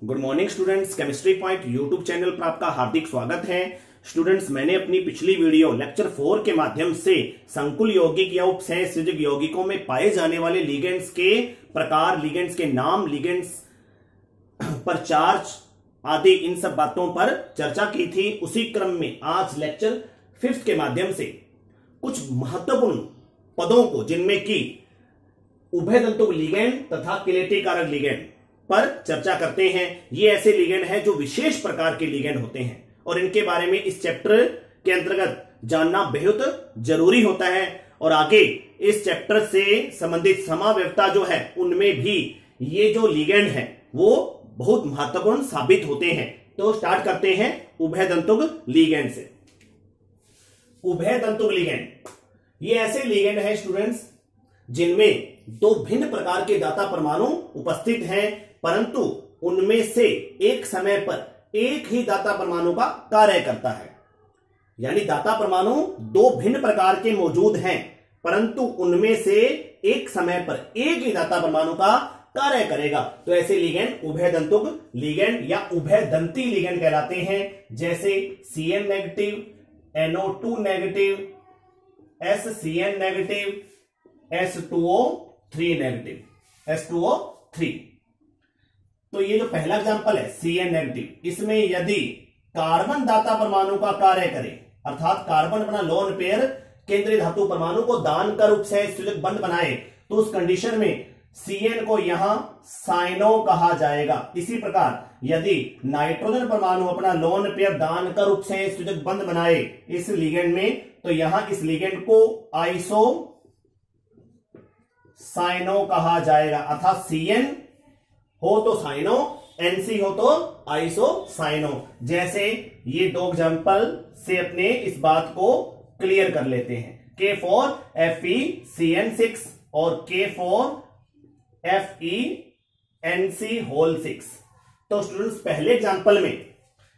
Good morning students, chemistry point YouTube channel पर आपका हार्दिक स्वागत है। स्टूडेंट्स, मैंने अपनी पिछली वीडियो लेक्चर 4 के माध्यम से संकुल यौगिक या उपसहसंयोजक यौगिकों में पाए जाने वाले लिगेंड्स के प्रकार, लिगेंड्स के नाम, लिगेंड्स पर चार्ज आदि इन सब बातों पर चर्चा की थी। उसी क्रम में आज लेक्चर 5 के माध्यम से कुछ महत्वपूर्ण पदों को, जिनमें की उभयतंतुक लिगेंड तथा किनेटिक कारक लिगेंड पर चर्चा करते हैं। ये ऐसे लिगेंड हैं जो विशेष प्रकार के लिगेंड होते हैं और इनके बारे में इस चैप्टर के अंतर्गत जानना बेहद जरूरी होता है। और आगे इस चैप्टर से संबंधित समाव्यवस्था जो है उनमें भी ये जो लिगेंड है वो बहुत महत्वपूर्ण साबित होते हैं। तो स्टार्ट करते हैं उभयतंतुक लिगेंड से। उभयतंतुक लिगेंड ये ऐसे लिगेंड है स्टूडेंट्स जिनमें दो भिन्न प्रकार के दाता परमाणु उपस्थित हैं, परंतु उनमें से एक समय पर एक ही दाता परमाणु का कार्य करता है। यानी दाता परमाणु दो भिन्न प्रकार के मौजूद हैं, परंतु उनमें से एक समय पर एक ही दाता परमाणु का कार्य करेगा। तो ऐसे लिगेंड उभयतंतुक लिगेंड या उभयदंती लिगेंड कहलाते हैं। जैसे Cn negative, NO2 negative, SCN negative, S2O3 negative, S2O3। तो ये जो पहला एग्जांपल है Cn नेगेटिव, इसमें यदि कार्बन दाता परमाणु का कार्य करे, अर्थात कार्बन अपना लोन पेयर केंद्रीय धातु परमाणु को दान कर उपसहसंयोजक बंध बनाए, तो उस कंडीशन में Cn को यहां साइनो कहा जाएगा। इसी प्रकार यदि नाइट्रोजन परमाणु अपना लोन पेयर दान कर उपसहसंयोजक बंध बनाए इस लिगेंड में, तो यहां इस लिगेंड को आइसो साइनो कहा जाएगा। अर्थात Cn हो तो साइनो, NC हो तो आइसो साइनो। जैसे ये दो एग्जांपल से अपने इस बात को क्लियर कर लेते हैं। K4FeCN6 और K4FeNC6। तो स्टूडेंट्स, पहले एग्जांपल में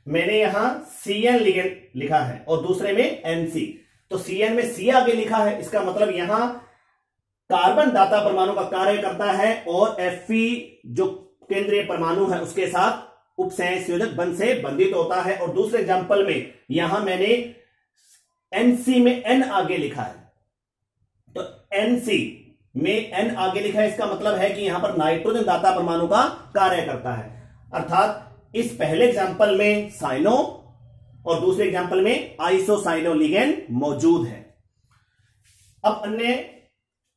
मैंने यहां Cn लिगेंड लिखा है और दूसरे में NC। तो Cn में C आगे लिखा है, इसका मतलब यहां कार्बन दाता परमाणु का कार्य करता है और Fe जो केंद्रीय परमाणु है उसके साथ उपसहसंयोजक बंध से बंधित होता है। और दूसरे एग्जांपल में यहां मैंने NC में N आगे लिखा है, तो NC में N आगे लिखा है, इसका मतलब है कि यहां पर नाइट्रोजन दाता परमाणु का कार्य करता है। अर्थात इस पहले एग्जांपल में साइनो और दूसरे एग्जांपल में आइसोसाइनो लिगेंड मौजूद है। अब अन्य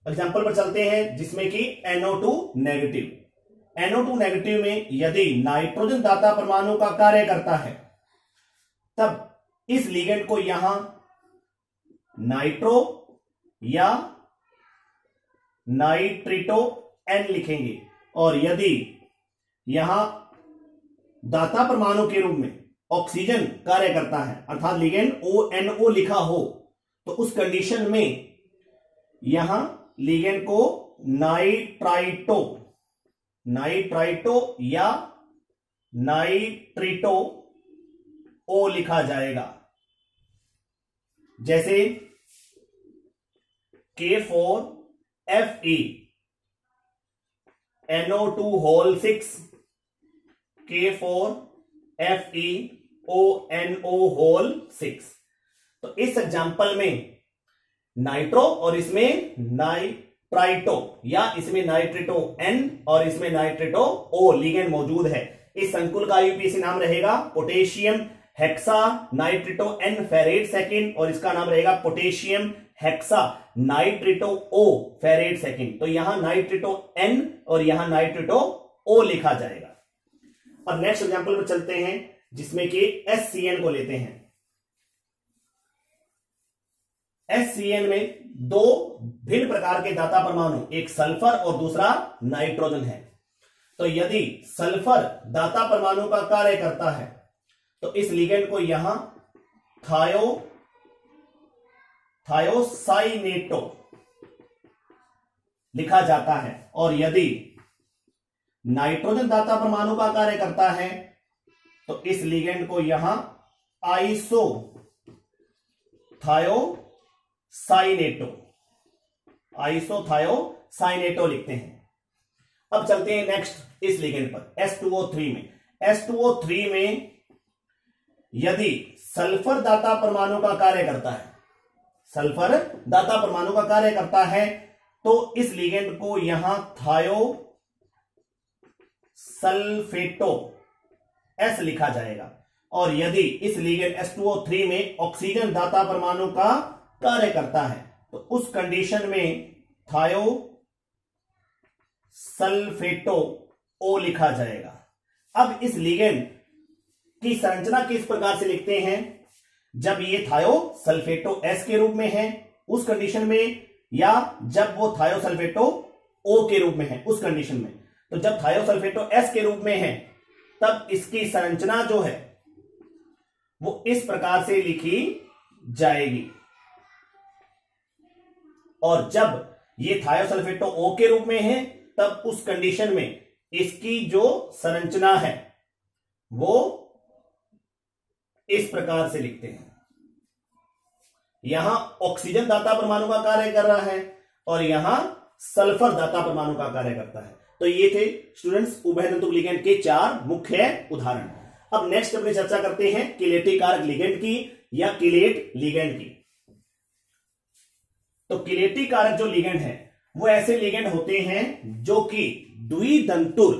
एग्जांपल पर चलते हैं जिसमें कि NO2 नेगेटिव। NO2 नेगेटिव में यदि नाइट्रोजन दाता परमाणु का कार्य करता है, तब इस लिगेंड को यहां नाइट्रो या नाइट्रिटो N लिखेंगे। और यदि यहां दाता परमाणु के रूप में ऑक्सीजन कार्य करता है, अर्थात लिगेंड ONO लिखा हो, तो उस कंडीशन में यहां लिगेंड को नाइट्राइटो या नाइट्रिटो O लिखा जाएगा। जैसे K4Fe NO2 K4FeONO। तो इस एग्जांपल में नाइट्रो और इसमें नाइट्राइटो या इसमें नाइट्रिटो N और इसमें नाइट्रिटो O लिगेंड मौजूद है। इस संकुल का IUPAC नाम रहेगा potassium hexa nitrito N ferrate second और इसका नाम रहेगा potassium hexa nitrito O ferrate second. तो यहां नाइट्रिटो N और यहां नाइट्रिटो O लिखा जाएगा। अब नेक्स्ट एग्जांपल पर चलते हैं जिसमें कि SCN को लेते हैं। SCN में दो भिन्न प्रकार के दाता परमाणु, एक सल्फर और दूसरा नाइट्रोजन है। तो यदि सल्फर दाता परमाणु का कार्य करता है तो इस लिगेंड को यहां थायोसाइनेटो लिखा जाता है। और यदि नाइट्रोजन दाता परमाणु का कार्य करता है तो इस लिगेंड को यहां आइसोथायोसाइनेटो लिखते हैं। अब चलते हैं नेक्स्ट इस लिगेंड पर, S2O3 में। H2O3 में यदि सल्फर दाता परमाणु का कार्य करता है, सल्फर दाता परमाणु का कार्य करता है, तो इस लिगेंड को यहां थायो सल्फेटो एस लिखा जाएगा। और यदि इस लिगेंड H2O3 में ऑक्सीजन दाता परमाणु का कार्य करता है तो उस कंडीशन में थायो सल्फेटो ओ लिखा जाएगा। अब इस लिगेंड की संरचना किस प्रकार से लिखते हैं, जब ये थायो सल्फेटो एस के रूप में है उस कंडीशन में, या जब वो थायो सल्फेटो ओ के रूप में है उस कंडीशन में। तो जब थायो सल्फेटो एस के रूप में है तब इसकी संरचना जो है वो इस प्रकार से लिखी जाएगी, और जब ये थायोसल्फेटो ओ के रूप में है तब उस कंडीशन में इसकी जो संरचना है वो इस प्रकार से लिखते हैं। यहां ऑक्सीजन दाता परमाणु का कार्य कर रहा है और यहां सल्फर दाता परमाणु का कार्य करता है। तो ये थे स्टूडेंट्स उभयतंतुक लिगेंड के 4 मुख्य उदाहरण। अब नेक्स्ट अपनी चर्चा करते हैं किलेटी कारक लिगेंड की या किलेट लिगेंड की। तो किलेटी कारक जो लिगेंड है वो ऐसे लिगेंड होते हैं जो कि द्विदंतुर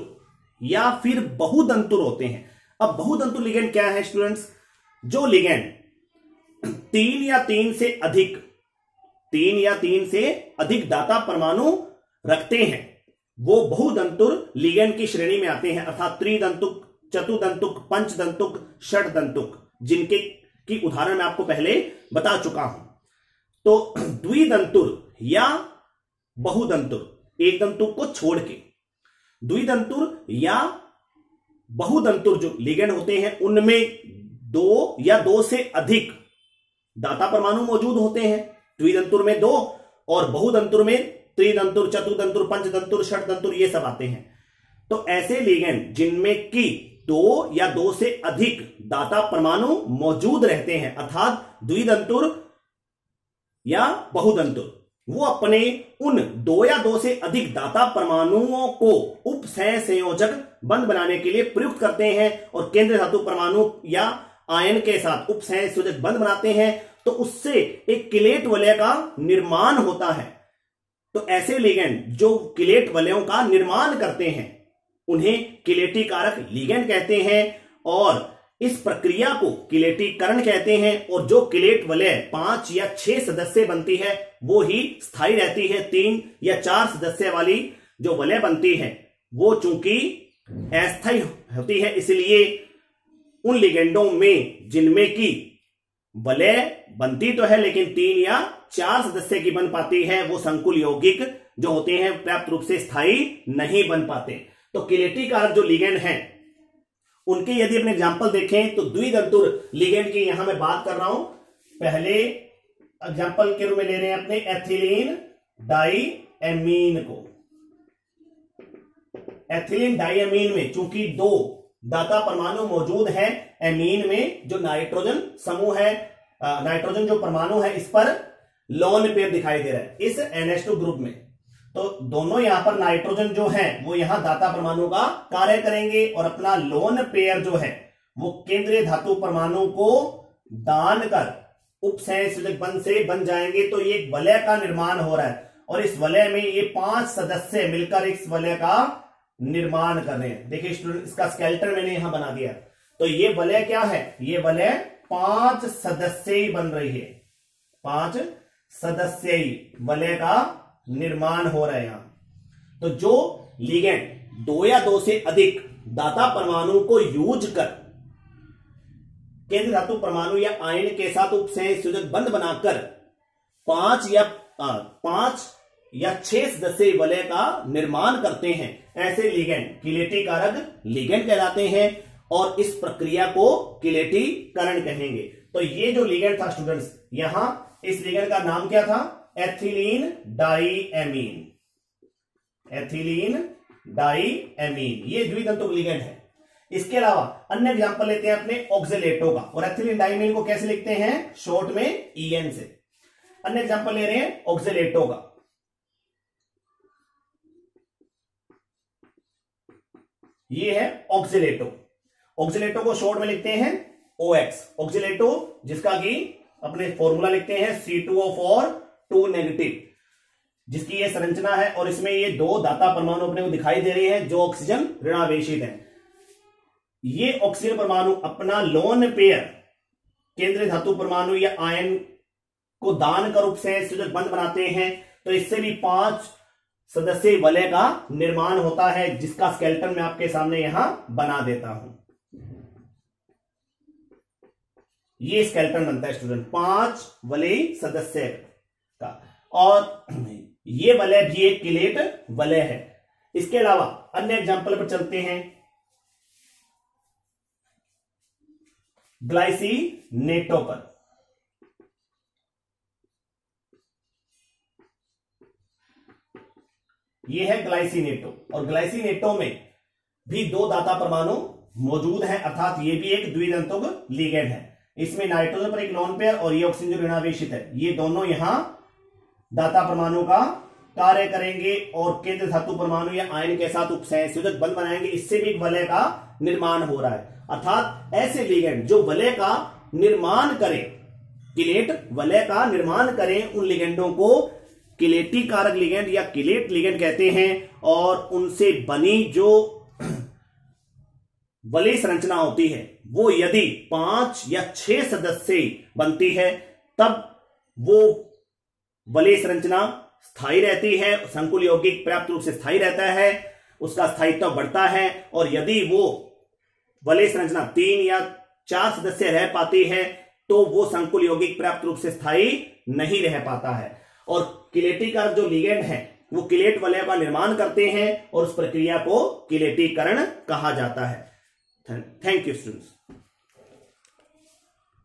या फिर बहुदंतुर होते हैं। अब बहुदंतुर लिगेंड क्या है स्टूडेंट्स, जो लिगेंड 3 या 3 से अधिक दाता परमाणु रखते हैं वो बहुदंतुर लिगेंड की श्रेणी में आते हैं, अर्थात त्रिदंतुक, चतुदंतुक, पंचदंतुक, षटदंतुक, जिनके की उदाहरण मैं आपको पहले बता चुका हूं। तो द्विदंतुर या बहुदंतुर, एक दंतुक को छोड़ के, द्विदंतुर या बहुदंतुर जो लिगेंड होते हैं उनमें 2 या 2 से अधिक दाता परमाणु मौजूद होते हैं। द्विदंतुर में 2 और बहुदंतुर में त्रिदंतुर, चतुदंतुर, पंचदंतुर, षटदंतुर ये सब आते हैं। तो ऐसे लिगेंड जिनमें कि 2 या 2 से अधिक दाता परमाणु मौजूद रहते हैं, अर्थात द्विदंतुर या बहुदंतुर, वो अपने उन 2 या 2 से अधिक दाता परमाणुओं को उपसह संयोजक बंध बनाने के लिए प्रयुक्त करते हैं और केंद्रीय धातु परमाणु या आयन के साथ उपसह संयोजक बंध बनाते हैं, तो उससे एक किलेट वलय का निर्माण होता है। तो ऐसे लिगेंड जो किलेट वलयों का निर्माण करते हैं उन्हें किलेटी कारक लिगेंड कहते हैं, और इस प्रक्रिया को किलेटीकरण कहते हैं। और जो किलेट वलय 5 या 6 सदस्य बनती है वो ही स्थायी रहती है। 3 या 4 सदस्य वाली जो वलय बनती है वो चूंकि अस्थायी होती है, इसलिए उन लिगेंडों में जिनमें की वलय बनती तो है लेकिन 3 या 4 सदस्य की बन पाती है, वो संकुल यौगिक जो होते हैं पर्याप्त रूप से स्थायी नहीं बन पाते। तो किलेटी कारक जो लिगेंड हैं उनके यदि अपने एग्जांपल देखें तो द्विदंतुर लिगेंड की यहां मैं बात कर रहा हूं। पहले एग्जांपल के रूप में ले रहे हैं अपने एथिलीन डाइएमीन को। एथिलीन डाइएमीन में चूंकि 2 दाता परमाणु मौजूद है, एमीन में जो नाइट्रोजन समूह है, नाइट्रोजन जो परमाणु है इस पर लोन पेयर दिखाई दे रहा है इस NH2 ग्रुप में। तो दोनों यहां पर नाइट्रोजन जो है वो यहां दाता परमाणु का कार्य करेंगे और अपना लोन पेयर जो है वो केंद्रीय धातु परमाणु को दान कर उपसह संयोजक बंध से बन जाएंगे। तो ये एक वलय का निर्माण हो रहा है और इस वलय में ये 5 सदस्य मिलकर इस वलय का निर्माण कर रहे हैं। देखिए स्टूडेंट, इसका स्केलेटन मैंने यहां बना दिया। तो ये वलय क्या है, ये वलय 5 सदस्यी बन रही है। 5 सदस्यी वलय का निर्माण हो रहा है यहां। तो जो लिगेंड 2 या 2 से अधिक दाता परमाणु को यूज कर केंद्र धातु परमाणु या आयन के साथ उपसह संयोजक बंध बनाकर 5 या 6 सदस्यीय वलय का निर्माण करते हैं, ऐसे लिगेंड किलेटी कारक लिगेंड कहलाते हैं और इस प्रक्रिया को किलेटीकरण कहेंगे। तो ये जो लिगेंड था स्टूडेंट्स, यहां इस लिगेंड का नाम क्या था, एथिलीन डाइएमीन। एथिलीन डाइएमीन ये द्विदंतुक लिगेंड है। इसके अलावा अन्य एग्जांपल लेते हैं अपने ऑक्जेलेटो का, और एथिलीन डाइएमीन को कैसे लिखते हैं, शॉर्ट में EN से। अन्य एग्जांपल ले रहे हैं ऑक्जेलेटो का। ये है ऑक्जेलेटो। ऑक्सीलेटो को शॉर्ट में लिखते हैं OX, ऑक्सीलेटो जिसका कि अपने फॉर्मूला लिखते हैं C2O4 2 नेगेटिव, जिसकी ये संरचना है और इसमें ये 2 दाता परमाणु अपने को दिखाई दे रहे हैं जो ऑक्सीजन ऋणावेशित है। ये ऑक्सीजन परमाणु अपना लोन पेयर केंद्रीय धातु परमाणु या आयन को दान का रूप से संयोजक बंध बनाते हैं, तो इससे भी 5 सदस्यीय वलय का निर्माण होता है, जिसका स्केलेटन मैं आपके सामने यहां बना देता हूं। ये स्केलेटन बनता है स्टूडेंट 5 वलय सदस्य का, और ये वलय भी एक किलेट वलय है। इसके अलावा अन्य एग्जांपल पर चलते हैं। ग्लाइसिनेटो पर, यह है ग्लाइसिनेटो, और ग्लाइसिनेटो में भी 2 दाता परमाणु मौजूद हैं, अर्थात ये भी एक द्विदंतुक लिगेंड है। इसमें नाइट्रोजन पर एक लोन पेयर और ये ऑक्सीजन जो ऋणावेशित है, ये दोनों यहां दाता परमाणु का कार्य करेंगे और केंद्र धातु परमाणु या आयन के साथ उपसंयोजक बंध बनाएंगे। इससे भी एक वलय का निर्माण हो रहा है, अर्थात ऐसे लिगेंड जो वलय का निर्माण करें, किलेट वलय का निर्माण करें, उन लिगेंडों को किलेटी कारक लिगेंड या किलेट लिगेंड कहते हैं। और उनसे बनी जो वलय संरचना होती है वो यदि 5 या 6 सदस्य बनती है, तब वो वलय संरचना स्थायी रहती है, संकुल यौगिक पर्याप्त रूप से स्थायी रहता है, उसका स्थायित्व बढ़ता है। और यदि वो वलय संरचना 3 या 4 सदस्य रह पाती है, तो वो संकुल यौगिक पर्याप्त रूप से स्थायी नहीं रह पाता है। और किलेटीकरण जो लिगेंड है वो किलेट वलय का निर्माण करते हैं और उस प्रक्रिया को किलेटीकरण कहा जाता है। Thank you students.